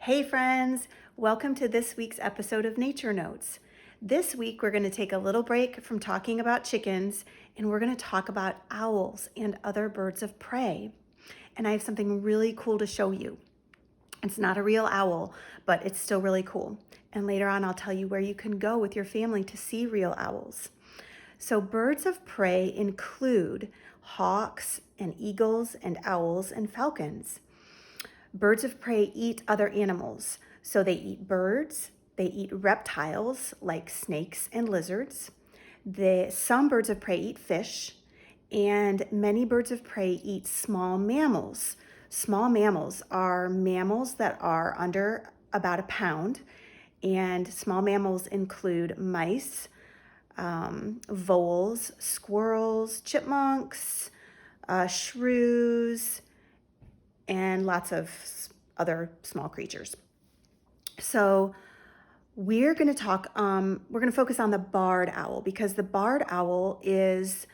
Hey friends, welcome to this week's episode of Nature Notes. This week we're going to take a little break from talking about chickens and we're going to talk about owls and other birds of prey. And I have something really cool to show you. It's not a real owl, but it's still really cool. And later on I'll tell you where you can go with your family to see real owls. So birds of prey include hawks and eagles and owls and falcons. Birds of prey eat other animals. So they eat birds, they eat reptiles like snakes and lizards. Some birds of prey eat fish, and many birds of prey eat small mammals. Small mammals are mammals that are under about a pound, and small mammals include mice, voles, squirrels, chipmunks, shrews, and lots of other small creatures. So we're going to focus on the barred owl because the barred owl is,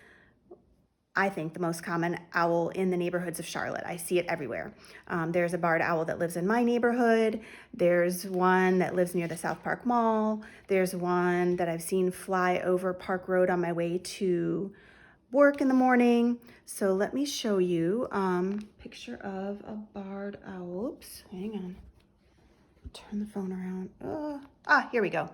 I think, the most common owl in the neighborhoods of Charlotte. I see it everywhere. There's a barred owl that lives in my neighborhood. There's one that lives near the South Park Mall. There's one that I've seen fly over Park Road on my way to work in the morning. So let me show you a picture of a barred owl. Oops, hang on. Turn the phone around. Here we go.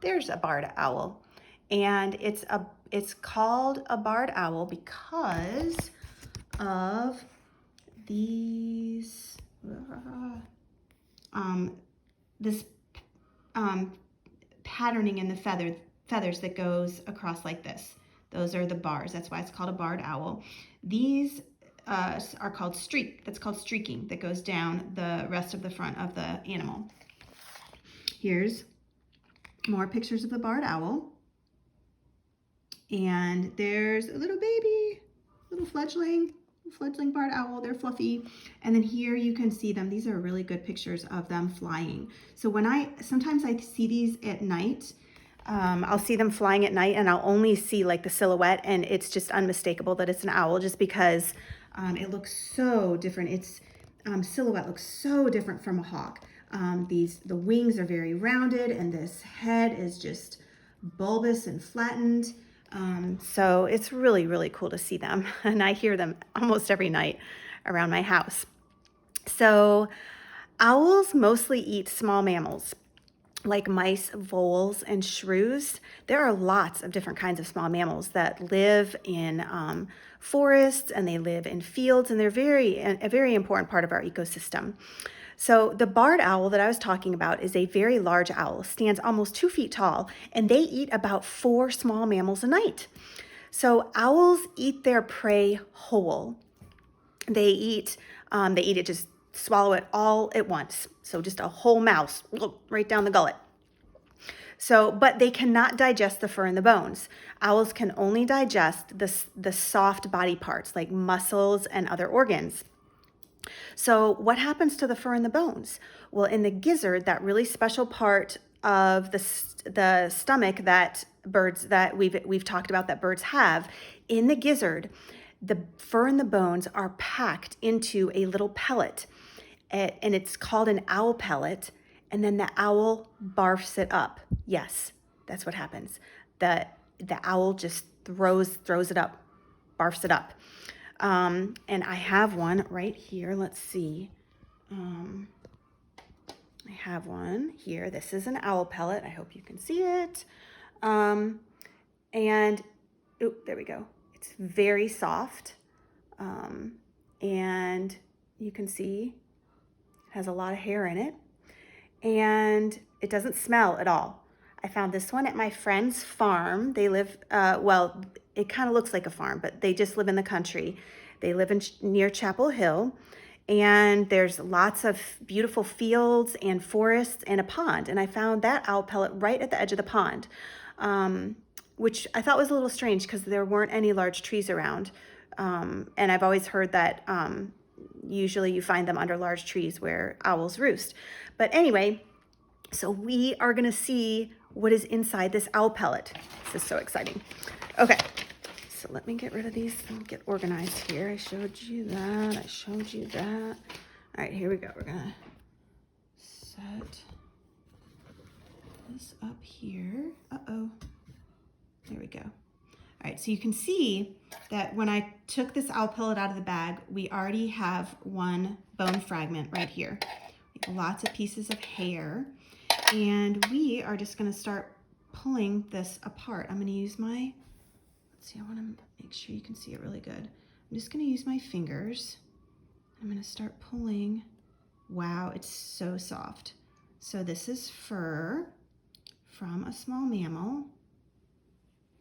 There's a barred owl. And it's called a barred owl because of these this patterning in the feathers that goes across like this. Those are the bars. That's why it's called a barred owl. These are called that's called streaking, that goes down the rest of the front of the animal. Here's more pictures of the barred owl. And there's a little baby, little fledgling barred owl. They're fluffy. And then here you can see them. These are really good pictures of them flying. So sometimes I see these at night. I'll see them flying at night and I'll only see like the silhouette, and it's just unmistakable that it's an owl just because it looks so different. Its silhouette looks so different from a hawk. The wings are very rounded and this head is just bulbous and flattened. So it's really, really cool to see them. And I hear them almost every night around my house. So owls mostly eat small mammals like mice, voles, and shrews. There are lots of different kinds of small mammals that live in forests and they live in fields, and they're a very important part of our ecosystem. So the barred owl that I was talking about is a very large owl, stands almost 2 feet tall, and they eat about 4 small mammals a night. So owls eat their prey whole. They eat it, just swallow it all at once. So just a whole mouse, right down the gullet. So, but they cannot digest the fur and the bones. Owls can only digest the soft body parts like muscles and other organs. So what happens to the fur and the bones? Well, in the gizzard, that really special part of the stomach that we've talked about that birds have, in the gizzard, the fur and the bones are packed into a little pellet, and it's called an owl pellet, and then the owl barfs it up. Yes, that's what happens. The owl just throws it up, barfs it up. And I have one right here. Let's see. I have one here. This is an owl pellet. I hope you can see it. And there we go. It's very soft. And you can see it has a lot of hair in it. And it doesn't smell at all. I found this one at my friend's farm. They live, it kind of looks like a farm, but they just live in the country. They live near Chapel Hill, and there's lots of beautiful fields and forests and a pond. And I found that owl pellet right at the edge of the pond, which I thought was a little strange because there weren't any large trees around. And I've always heard that usually you find them under large trees where owls roost. But anyway, so we are going to see what is inside this owl pellet. This is so exciting. Okay, so let me get rid of these and get organized here. I showed you that. All right, here we go. We're going to set this up here. Uh-oh. There we go. All right, so you can see that when I took this owl pellet out of the bag, we already have one bone fragment right here. We have lots of pieces of hair, and we are just gonna start pulling this apart. I'm gonna use my, let's see, I wanna make sure you can see it really good. I'm just gonna use my fingers. I'm gonna start pulling. Wow, it's so soft. So this is fur from a small mammal.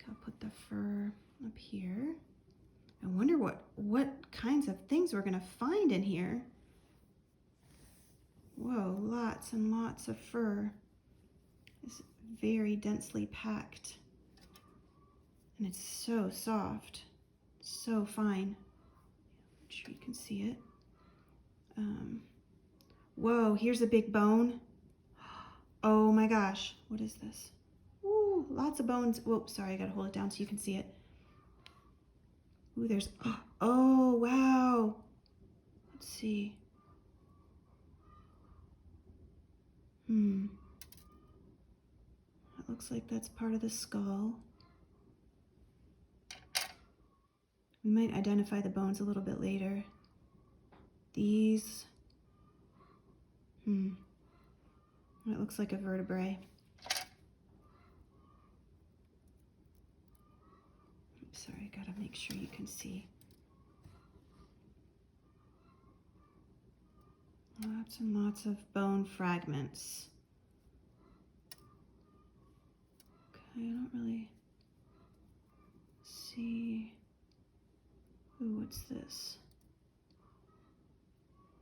I'll put the fur up here. I wonder what kinds of things we're gonna find in here. Whoa, lots and lots of fur. It's very densely packed. And it's so soft, so fine. I'm sure you can see it. Whoa, here's a big bone. Oh my gosh, what is this? Ooh, lots of bones. Whoops, sorry, I gotta hold it down so you can see it. Ooh, there's, oh wow. Let's see. It looks like that's part of the skull. We might identify the bones a little bit later. These, it looks like a vertebrae. Sorry, I gotta make sure you can see. Lots and lots of bone fragments. Okay, I don't really see. Ooh, what's this?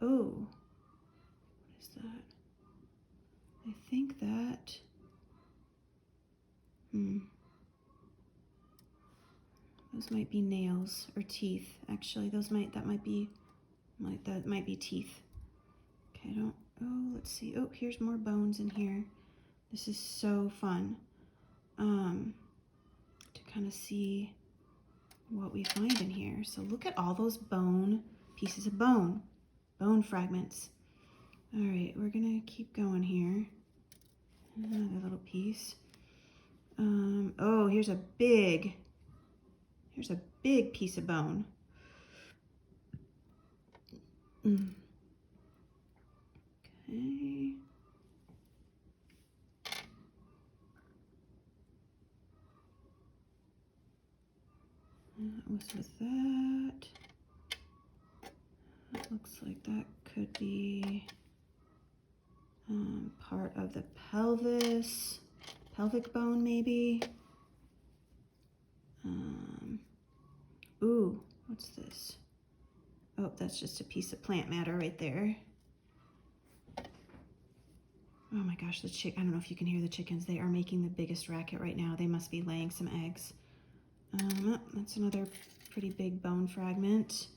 Oh, what is that? I think that, those might be nails or teeth. Actually, that might be teeth. Okay, let's see. Oh, here's more bones in here. This is so fun to kind of see what we find in here. So look at all those pieces of bone fragments. All right, we're gonna keep going here. Another little piece. Oh, here's a big piece of bone. Okay. That was with that. That looks like that could be part of the pelvis, pelvic bone maybe. Ooh, what's this? Oh, that's just a piece of plant matter right there. Oh my gosh, I don't know if you can hear the chickens. They are making the biggest racket right now. They must be laying some eggs. That's another pretty big bone fragment.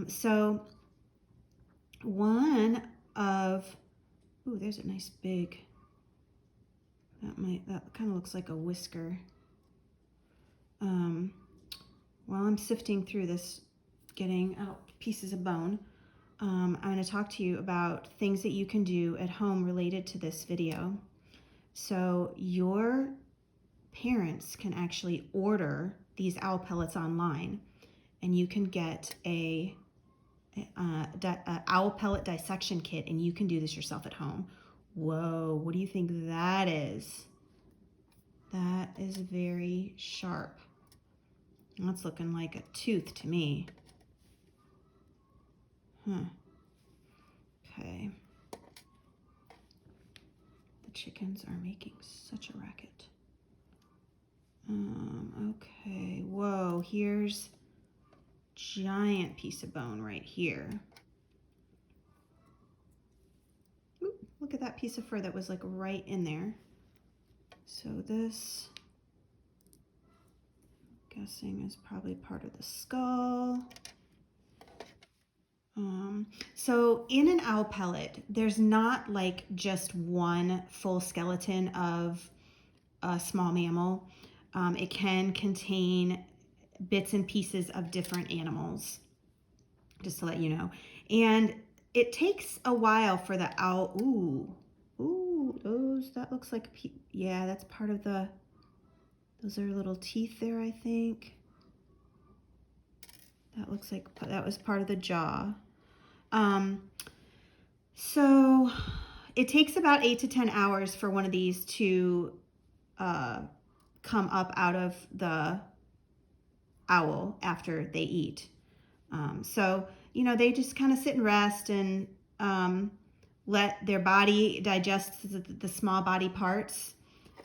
So one of, ooh, there's a nice big, that kind of looks like a whisker. While I'm sifting through this, getting out pieces of bone, I'm going to talk to you about things that you can do at home related to this video. So your parents can actually order these owl pellets online, and you can get a owl pellet dissection kit, and you can do this yourself at home. Whoa, what do you think that is? That is very sharp. That's looking like a tooth to me. Okay. The chickens are making such a racket. Okay, whoa, here's giant piece of bone right here. Ooh, look at that piece of fur that was like right in there. So this, I'm guessing, is probably part of the skull. So in an owl pellet, there's not like just one full skeleton of a small mammal. It can contain bits and pieces of different animals, just to let you know. And it takes a while for the owl. Ooh, that looks like, yeah, that's part of the, those are little teeth there, I think. That looks like that was part of the jaw. So it takes about 8 to 10 hours for one of these to come up out of the owl after they eat. So, you know, they just kind of sit and rest and let their body digest the small body parts.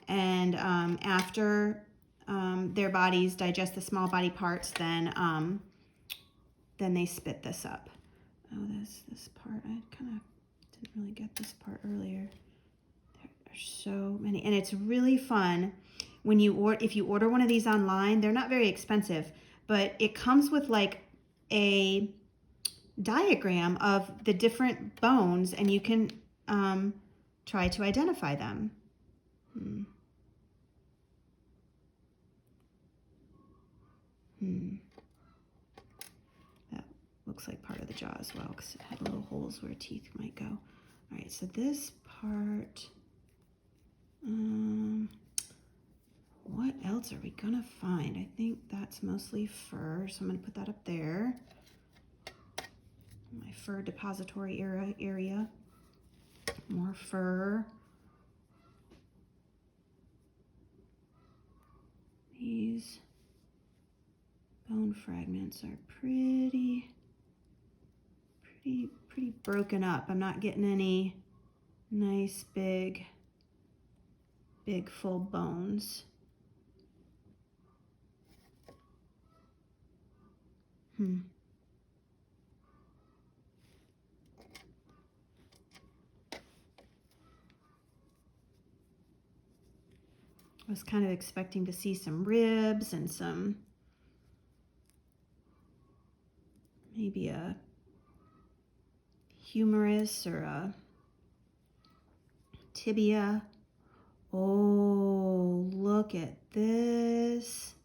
And after their bodies digest the small body parts, then they spit this up. Oh, this part, I kind of didn't really get this part earlier. There are so many, and it's really fun when if you order one of these online. They're not very expensive, but it comes with like a diagram of the different bones, and you can try to identify them. That looks like part of the jaw as well, because it had little holes where teeth might go. All right, so this part, what else are we gonna find? I think that's mostly fur, so I'm gonna put that up there. My fur depository area. More fur. These bone fragments are pretty broken up. I'm not getting any nice big full bones. I was kind of expecting to see some ribs and some, maybe a humerus or a tibia. Oh, look at this.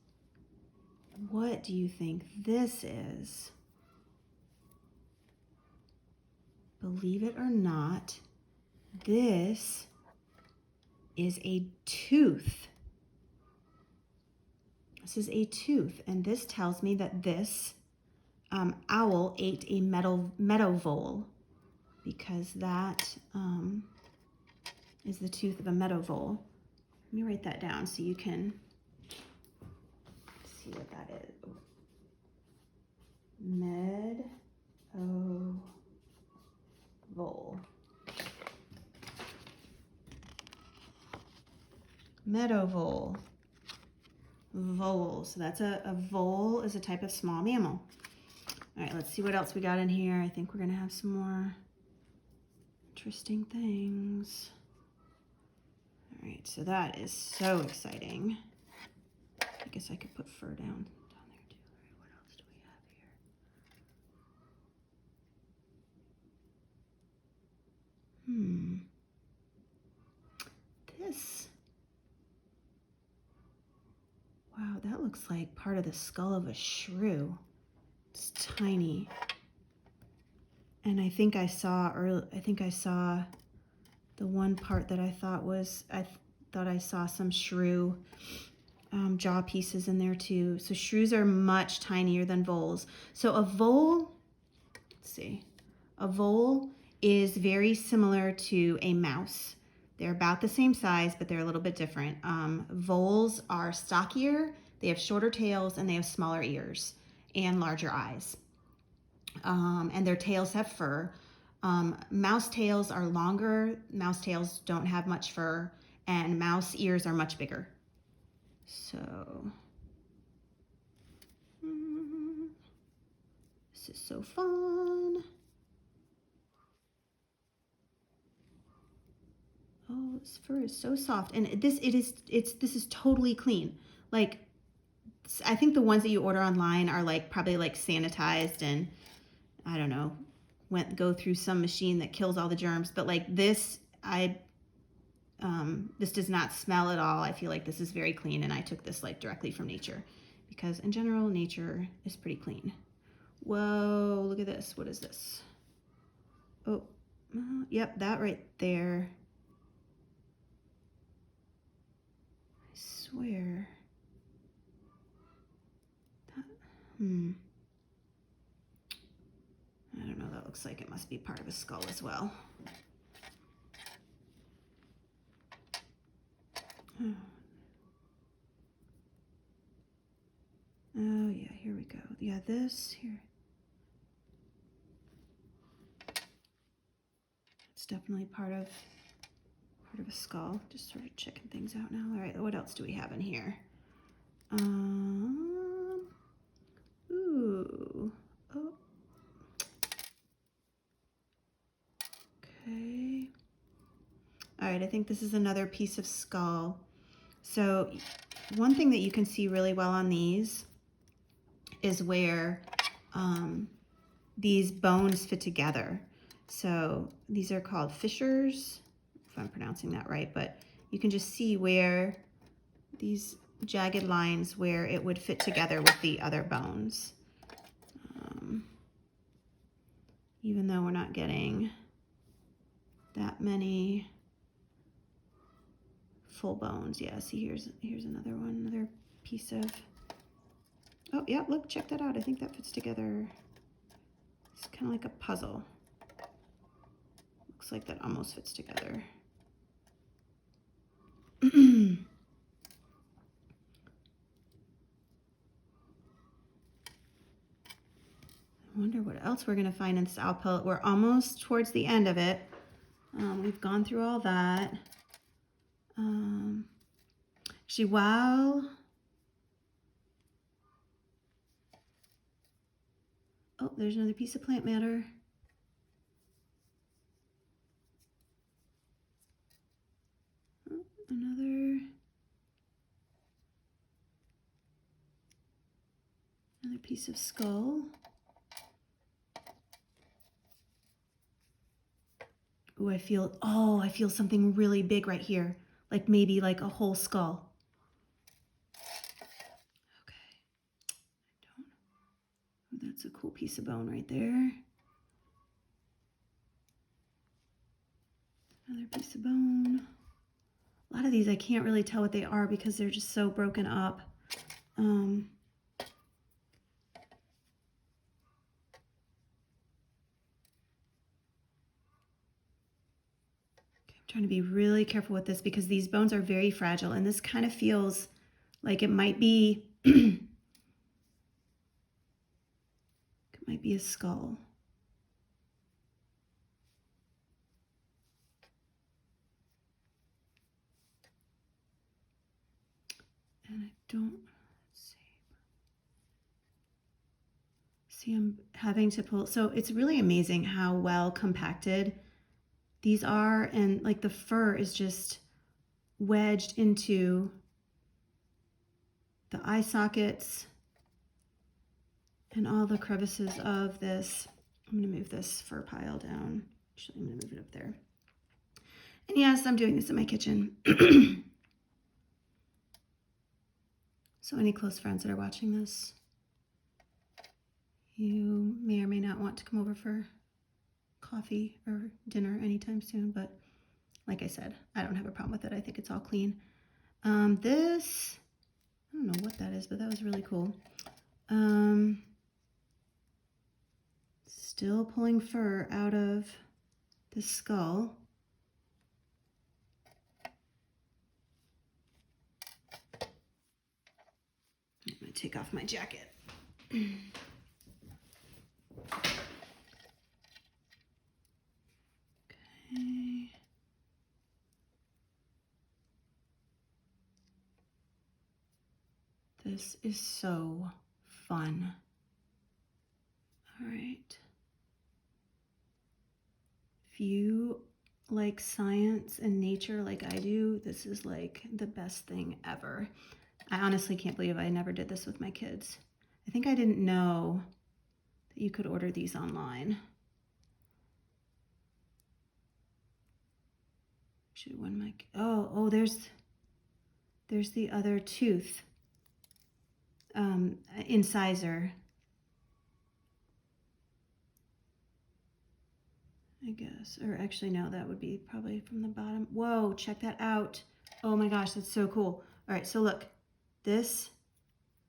What do you think this is? Believe it or not, this is a tooth. This is a tooth, and this tells me that this owl ate a meadow vole, because that is the tooth of a meadow vole. Let me write that down so you can see what that is. Meadow vole. Meadow vole. Vole. So that's a vole is a type of small mammal. All right, let's see what else we got in here. I think we're gonna have some more interesting things. All right, so that is so exciting. I guess I could put fur down there too. All right, what else do we have here? This. Wow, that looks like part of the skull of a shrew. It's tiny. And I think I saw the one part that I thought was, I thought I saw some shrew jaw pieces in there too. So shrews are much tinier than voles. So a vole, let's see, a vole is very similar to a mouse. They're about the same size, but they're a little bit different. Voles are stockier, they have shorter tails, and they have smaller ears and larger eyes. And their tails have fur. Mouse tails are longer. Mouse tails don't have much fur, and mouse ears are much bigger. So this is so fun. Oh, this fur is so soft, and this is totally clean. Like, I think the ones that you order online are like probably like sanitized and, I don't know, go through some machine that kills all the germs. But like this, this does not smell at all. I feel like this is very clean, and I took this like directly from nature, because in general nature is pretty clean. Whoa, look at this. What is this? Oh, yep, that right there. I swear. That, I don't know, that looks like it must be part of a skull as well. Oh. Oh yeah, here we go. Yeah, this here. It's definitely part of a skull. Just sort of checking things out now. All right, what else do we have in here? Ooh. Oh. Okay. All right, I think this is another piece of skull. So one thing that you can see really well on these is where these bones fit together. So these are called fissures, if I'm pronouncing that right, but you can just see where these jagged lines where it would fit together with the other bones. Even though we're not getting that many full bones. Yeah, see here's another one, another piece of, oh yeah, look, check that out. I think that fits together. It's kind of like a puzzle. Looks like that almost fits together. I wonder what else we're gonna find in this owl pellet. We're almost towards the end of it. We've gone through all that. Actually, while, oh, there's another piece of plant matter. Oh, another piece of skull. Ooh, I feel something really big right here. Like maybe like a whole skull. Okay. Oh, that's a cool piece of bone right there. Another piece of bone. A lot of these I can't really tell what they are because they're just so broken up. I'm trying to be really careful with this because these bones are very fragile, and this kind of feels like it might be it might be a skull. And I don't see I'm having to pull. So it's really amazing how well compacted these are, and like the fur is just wedged into the eye sockets and all the crevices of this. I'm gonna move this fur pile down. Actually, I'm gonna move it up there. And yes, I'm doing this in my kitchen. So any close friends that are watching this, you may or may not want to come over for coffee or dinner anytime soon, but like I said, I don't have a problem with it. I think it's all clean. This, I don't know what that is, but that was really cool. Still pulling fur out of the skull. I'm gonna take off my jacket. Okay. This is so fun. All right. If you like science and nature like I do, this is like the best thing ever. I honestly can't believe I never did this with my kids. I think I didn't know that you could order these online. Actually, when my, oh, there's the other tooth incisor. I guess. Or actually, no, that would be probably from the bottom. Whoa, check that out. Oh my gosh, that's so cool. All right, so look, this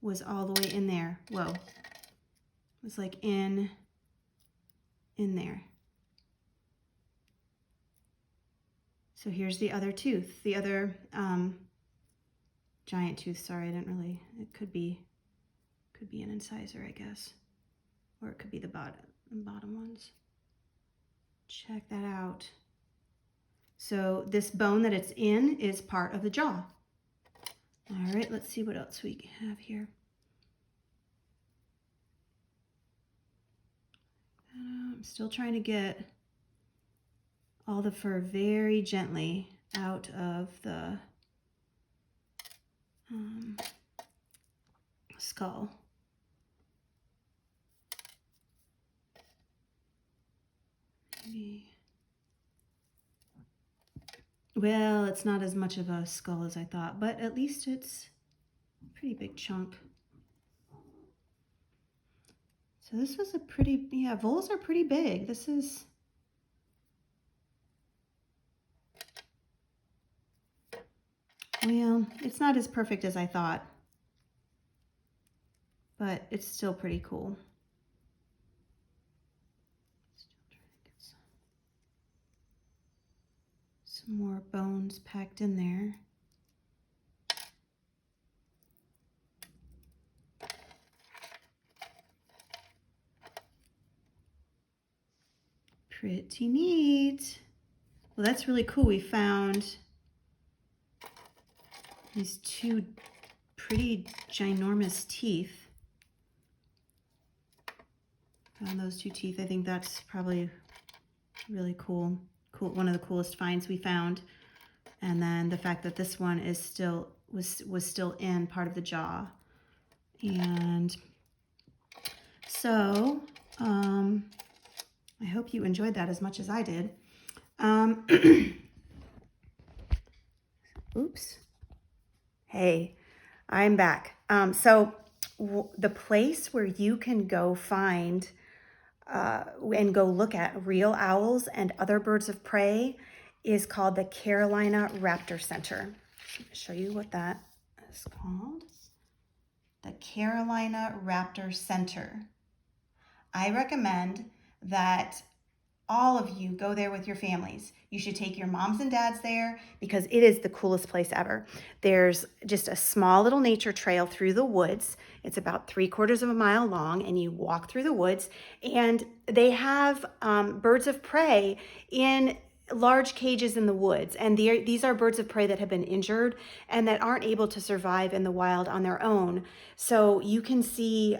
was all the way in there. Whoa. It was like in there. So here's the other tooth, the other giant tooth. Sorry, I didn't really, it could be an incisor, I guess. Or it could be the bottom ones. Check that out. So this bone that it's in is part of the jaw. All right, let's see what else we have here. I'm still trying to get all the fur very gently out of the skull. Maybe. Well, it's not as much of a skull as I thought, but at least it's a pretty big chunk. So this was a pretty, yeah, voles are pretty big. This is, well, it's not as perfect as I thought, but it's still pretty cool. Some more bones packed in there. Pretty neat. Well, that's really cool. We found these two pretty ginormous teeth. Found those two teeth. I think that's probably really cool. One of the coolest finds we found. And then the fact that this one is still was still in part of the jaw. And so I hope you enjoyed that as much as I did. Oops. Hey, I'm back. So the place where you can go find and go look at real owls and other birds of prey is called the Carolina Raptor Center. Let me show you what that is called. The Carolina Raptor Center. I recommend that all of you go there with your families. You should take your moms and dads there because it is the coolest place ever. There's just a small little nature trail through the woods. It's about 3/4 of a mile long, and you walk through the woods, and they have birds of prey in large cages in the woods. And these are birds of prey that have been injured and that aren't able to survive in the wild on their own. So you can see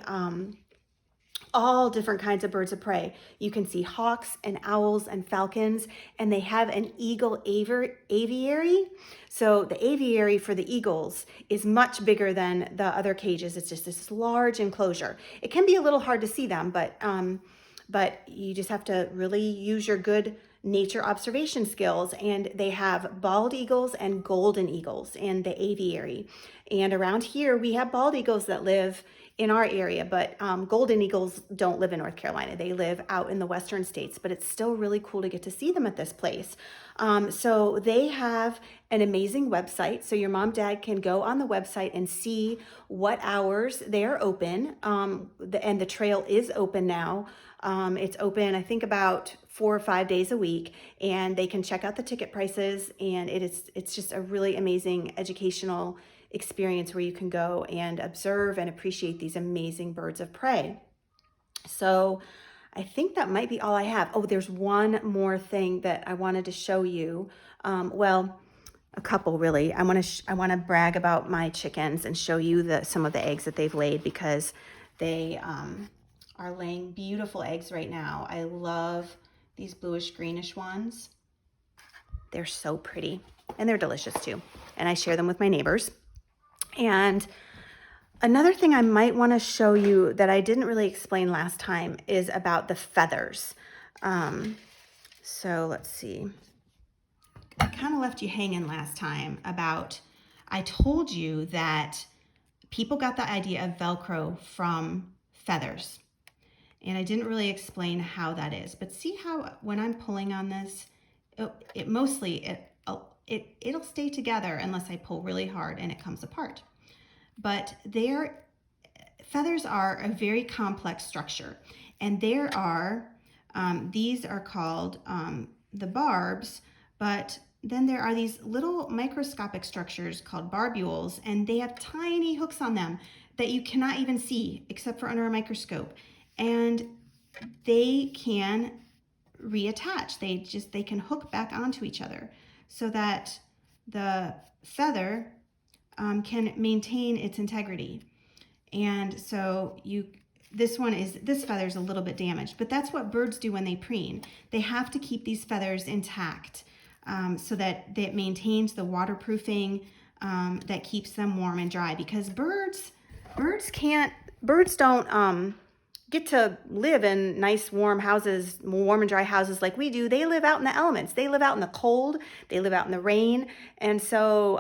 all different kinds of birds of prey. You can see hawks and owls and falcons, and they have an eagle aviary. So the aviary for the eagles is much bigger than the other cages. It's just this large enclosure. It can be a little hard to see them, but you just have to really use your good nature observation skills. And they have bald eagles and golden eagles in the aviary. And around here, we have bald eagles that live in our area, but golden eagles don't live in North Carolina. They live out in the western states, but it's still really cool to get to see them at this place. So they have an amazing website. So your mom, dad can go on the website and see what hours they are open. And the trail is open now. It's open, I think, about 4 or 5 days a week, and they can check out the ticket prices. And it's just a really amazing educational experience where you can go and observe and appreciate these amazing birds of prey. So I think that might be all I have. Oh, there's one more thing that I wanted to show you. Well, a couple really. I want to brag about my chickens and show you some of the eggs that they've laid, because they are laying beautiful eggs right now. I love these bluish greenish ones. They're so pretty, and they're delicious too. And I share them with my neighbors. And another thing I might want to show you that I didn't really explain last time is about the feathers. So let's see. I kind of left you hanging last time about, I told you that people got the idea of Velcro from feathers. And I didn't really explain how that is, but see how when I'm pulling on this, it'll stay together unless I pull really hard and it comes apart. But feathers are a very complex structure, and there are these are called the barbs, but then there are these little microscopic structures called barbules, and they have tiny hooks on them that you cannot even see except for under a microscope, and they can reattach. They can hook back onto each other so that the feather can maintain its integrity. And so this feather is a little bit damaged, but that's what birds do when they preen. They have to keep these feathers intact so that it maintains the waterproofing that keeps them warm and dry, because birds don't get to live in nice warm and dry houses like we do. They live out in the elements. They live out in the cold. They live out in the rain. And so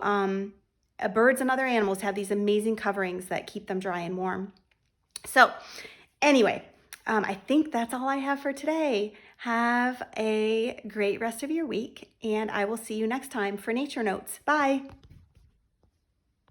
birds and other animals have these amazing coverings that keep them dry and warm. So anyway, I think that's all I have for today. Have a great rest of your week, and I will see you next time for Nature Notes. Bye.